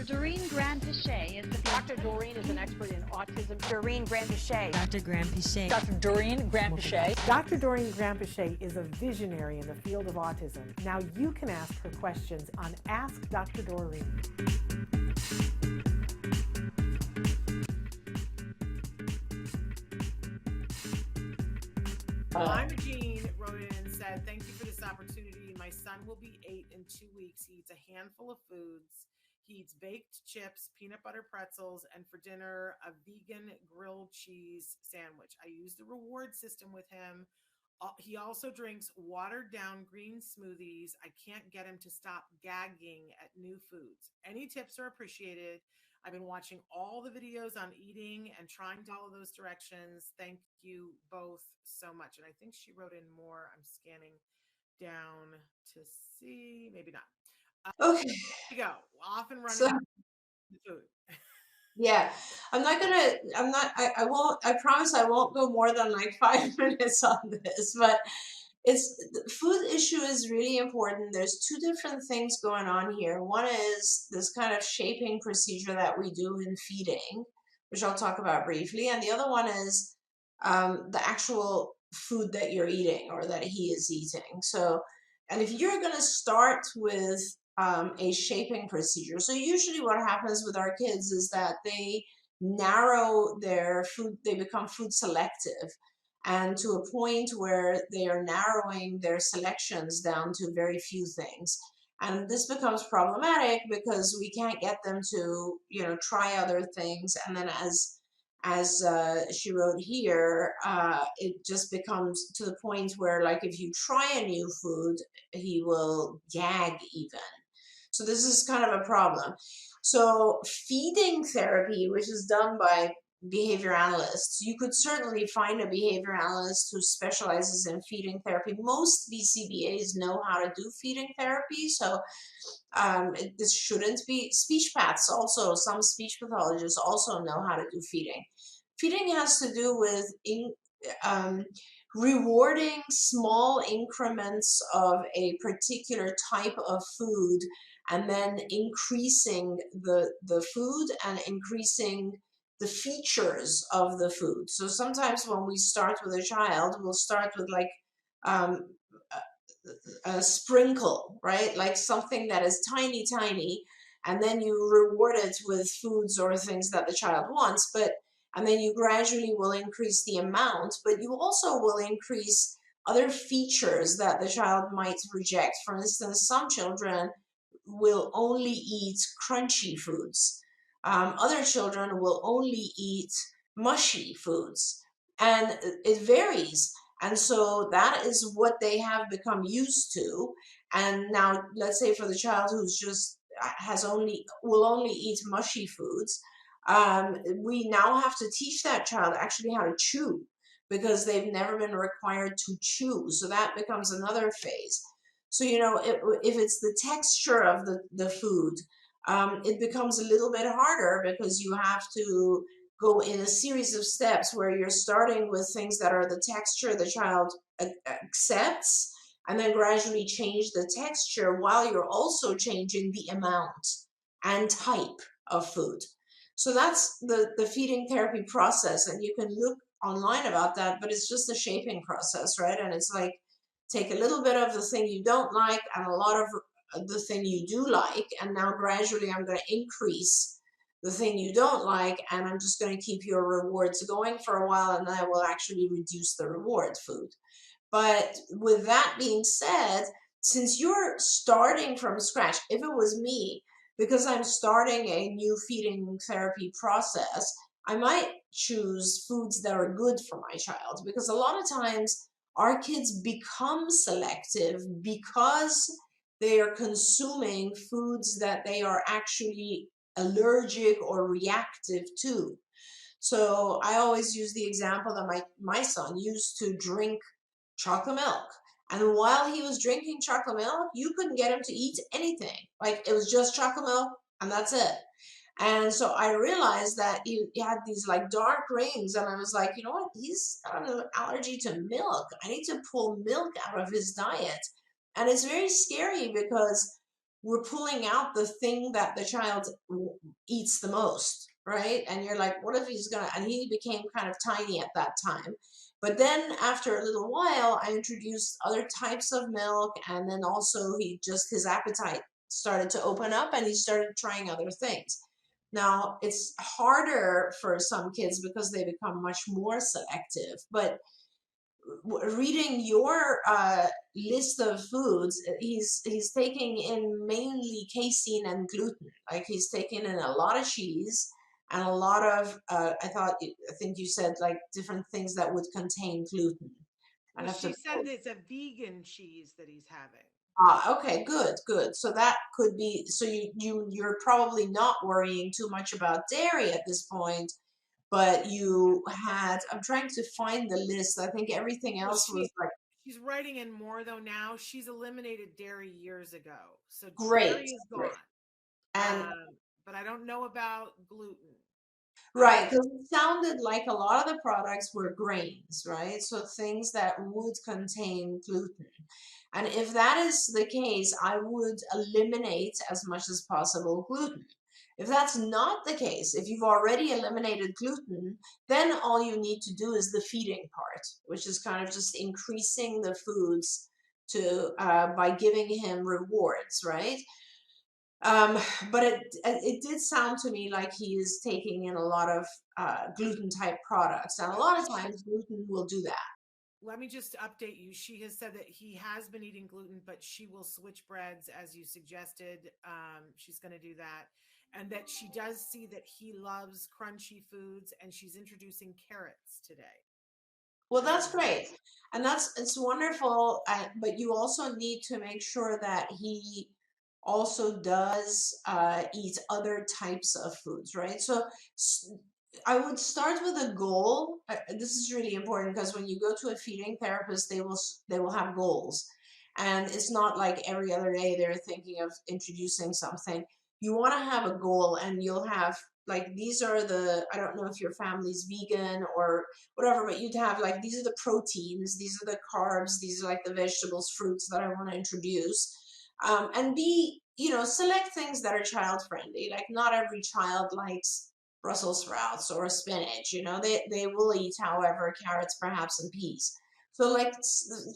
Doreen Grand-Pichet is the Dr. Doreen is an expert in autism. Doreen Grand-Pichet. Dr. Grand-Pichet. Dr. Doreen Grand-Pichet. Dr. Doreen Grand-Pichet is a visionary in the field of autism. Now you can ask her questions on Ask Dr. Doreen. Jean wrote in and said, "Thank you for this opportunity. My son will be 8 in 2 weeks. He eats a handful of foods. He eats baked chips, peanut butter pretzels, and for dinner, a vegan grilled cheese sandwich. I use the reward system with him. He also drinks watered down green smoothies. I can't get him to stop gagging at new foods. Any tips are appreciated. I've been watching all the videos on eating and trying to follow those directions. Thank you both so much." And I think she wrote in more. I'm scanning down to see. Maybe not. Okay. Here you go. Off and running So, the food. yeah, I promise I won't go more than like 5 minutes on this, but the food issue is really important. There's two different things going on here. One is this kind of shaping procedure that we do in feeding, which I'll talk about briefly. And the other one is the actual food that you're eating or that he is eating. So, and if you're going to start with a shaping procedure, so usually what happens with our kids is that they narrow their food, they become food selective, and to a point where they are narrowing their selections down to very few things. And this becomes problematic because we can't get them to, try other things. And then as she wrote here, it just becomes to the point where, like, if you try a new food, he will gag even. So this is kind of a problem. So feeding therapy, which is done by behavior analysts, you could certainly find a behavior analyst who specializes in feeding therapy. Most BCBAs know how to do feeding therapy, so this shouldn't be. Speech paths also, some speech pathologists also know how to do feeding. Feeding has to do with rewarding small increments of a particular type of food and then increasing the food and increasing the features of the food. So sometimes when we start with a child, we'll start with like a sprinkle, right? Like something that is tiny, tiny, and then you reward it with foods or things that the child wants, and then you gradually will increase the amount, but you also will increase other features that the child might reject. For instance, some children will only eat crunchy foods. Other children will only eat mushy foods, and it varies. And so that is what they have become used to. And now let's say for the child who's just will only eat mushy foods, we now have to teach that child actually how to chew, because they've never been required to chew. So that becomes another phase. So, if it's the texture of the food, it becomes a little bit harder, because you have to go in a series of steps where you're starting with things that are the texture the child accepts, and then gradually change the texture while you're also changing the amount and type of food. So that's the feeding therapy process, and you can look online about that, but it's just a shaping process, right? And it's like, take a little bit of the thing you don't like and a lot of the thing you do like, and now gradually I'm going to increase the thing you don't like, and I'm just going to keep your rewards going for a while, and then I will actually reduce the reward food. But with that being said, since you're starting from scratch, if it was me, because I'm starting a new feeding therapy process, I might choose foods that are good for my child, because a lot of times our kids become selective because they are consuming foods that they are actually allergic or reactive to. So I always use the example that my son used to drink chocolate milk. And while he was drinking chocolate milk, you couldn't get him to eat anything. Like, it was just chocolate milk and that's it. And so I realized that he had these like dark rings, and I was like, you know what? He's got an allergy to milk. I need to pull milk out of his diet. And it's very scary, because we're pulling out the thing that the child eats the most, right? And you're like, what if he's gonna, and he became kind of tiny at that time. But then after a little while, I introduced other types of milk, and then also his appetite started to open up and he started trying other things. Now, it's harder for some kids because they become much more selective, but reading your list of foods, he's taking in mainly casein and gluten. Like he's taking in a lot of cheese and a lot of I think you said like different things that would contain gluten. Well, she said it's a vegan cheese that he's having. Okay, good. So that could be, so you're probably not worrying too much about dairy at this point, but I'm trying to find the list. I think everything else was like, she's writing in more though now. She's eliminated dairy years ago. So great, dairy is gone. and But I don't know about gluten. right, because it sounded like a lot of the products were grains, right? So things that would contain gluten. And if that is the case, I would eliminate as much as possible gluten. If that's not the case, if you've already eliminated gluten, then all you need to do is the feeding part, which is kind of just increasing the foods to by giving him rewards, right? But it did sound to me like he is taking in a lot of gluten type products, and a lot of times gluten will do that. Let me just update you. She has said that he has been eating gluten, but she will switch breads as you suggested. She's going to do that. And that she does see that he loves crunchy foods, and she's introducing carrots today. Well, that's great. And it's wonderful. But you also need to make sure that he also does eat other types of foods, right? So I would start with a goal. This is really important because when you go to a feeding therapist, they will have goals, and it's not like every other day they're thinking of introducing something. You want to have a goal, and you'll have like these are the, I don't know if your family's vegan or whatever, but you'd have like these are the proteins, these are the carbs, these are like the vegetables, fruits that I want to introduce, and select things that are child friendly. Like not every child likes Brussels sprouts or spinach. They will eat, however, carrots perhaps and peas. So like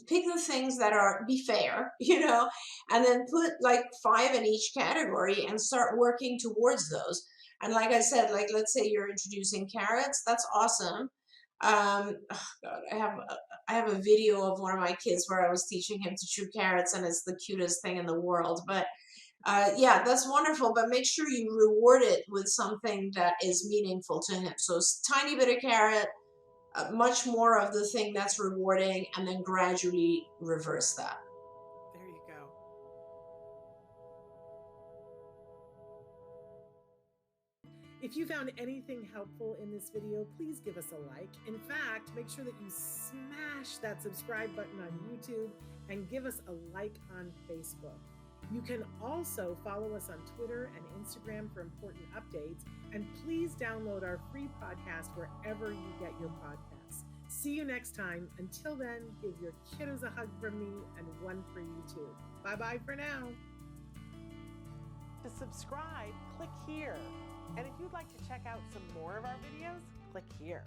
pick the things that are, be fair, and then put like 5 in each category and start working towards those. And like I said, like let's say you're introducing carrots, that's awesome. Oh God, I have a video of one of my kids where I was teaching him to chew carrots, and it's the cutest thing in the world. But yeah, that's wonderful, but make sure you reward it with something that is meaningful to him. So tiny bit of carrot, much more of the thing that's rewarding, and then gradually reverse that. There you go. If you found anything helpful in this video, please give us a like. In fact, make sure that you smash that subscribe button on YouTube and give us a like on Facebook. You can also follow us on Twitter and Instagram for important updates. And please download our free podcast wherever you get your podcasts. See you next time. Until then, give your kiddos a hug from me and one for you too. Bye-bye for now. To subscribe, click here. And if you'd like to check out some more of our videos, click here.